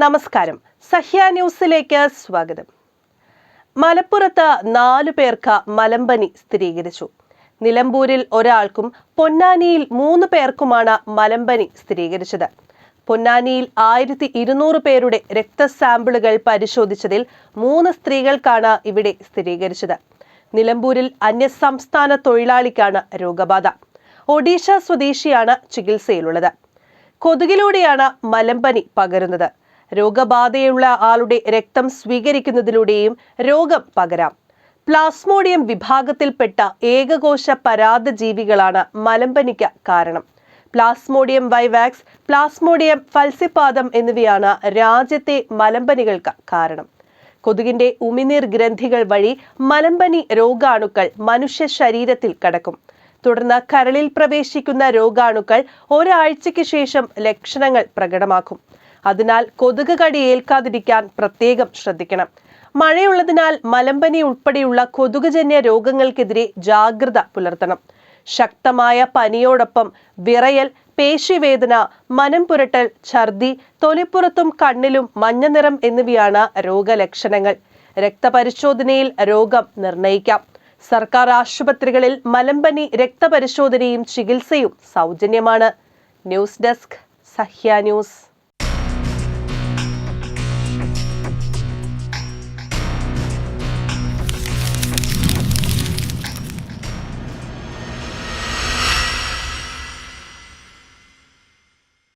നമസ്കാരം. സഹ്യ ന്യൂസിലേക്ക് സ്വാഗതം. മലപ്പുറത്ത് 4 പേർക്ക് മലമ്പനി സ്ഥിരീകരിച്ചു. നിലമ്പൂരിൽ ഒരാൾക്കും പൊന്നാനിയിൽ 3 പേർക്കുമാണ് മലമ്പനി സ്ഥിരീകരിച്ചത്. പൊന്നാനിയിൽ 1200 പേരുടെ രക്തസാമ്പിളുകൾ പരിശോധിച്ചതിൽ 3 സ്ത്രീകൾക്കാണ് ഇവിടെ സ്ഥിരീകരിച്ചത്. നിലമ്പൂരിൽ അന്യസംസ്ഥാന തൊഴിലാളിക്കാണ് രോഗബാധ. ഒഡീഷ സ്വദേശിയാണ് ചികിത്സയിലുള്ളത്. കൊതുകിലൂടെയാണ് മലമ്പനി പകരുന്നത്. രോഗബാധയുള്ള ആളുടെ രക്തം സ്വീകരിക്കുന്നതിലൂടെയും രോഗം പകരാം. പ്ലാസ്മോഡിയം വിഭാഗത്തിൽപ്പെട്ട ഏകകോശ പരാദജീവികളാണ് മലമ്പനിക്ക് കാരണം. പ്ലാസ്മോഡിയം വൈവാക്സ്, പ്ലാസ്മോഡിയം ഫൽസിപാദം എന്നിവയാണ് രാജ്യത്തെ മലമ്പനികൾക്ക് കാരണം. കൊതുകിന്റെ ഉമിനീർ ഗ്രന്ഥികൾ വഴി മലമ്പനി രോഗാണുക്കൾ മനുഷ്യ ശരീരത്തിൽ കടക്കും. തുടർന്ന് കരളിൽ പ്രവേശിക്കുന്ന രോഗാണുക്കൾ ഒരാഴ്ചയ്ക്ക് ശേഷം ലക്ഷണങ്ങൾ പ്രകടമാക്കും. അതിനാൽ കൊതുക് കടി ഏൽക്കാതിരിക്കാൻ പ്രത്യേകം ശ്രദ്ധിക്കണം. മഴയുള്ളതിനാൽ മലമ്പനി ഉൾപ്പെടെയുള്ള കൊതുകുജന്യ രോഗങ്ങൾക്കെതിരെ ജാഗ്രത പുലർത്തണം. ശക്തമായ പനിയോടൊപ്പം വിറയൽ, പേശിവേദന, മനം പുരട്ടൽ, ഛർദി, തൊലിപ്പുറത്തും കണ്ണിലും മഞ്ഞനിറം എന്നിവയാണ് രോഗലക്ഷണങ്ങൾ. രക്തപരിശോധനയിൽ രോഗം നിർണയിക്കാം. സർക്കാർ ആശുപത്രികളിൽ മലമ്പനി രക്തപരിശോധനയും ചികിത്സയും സൗജന്യമാണ്. News desk, Sahya news.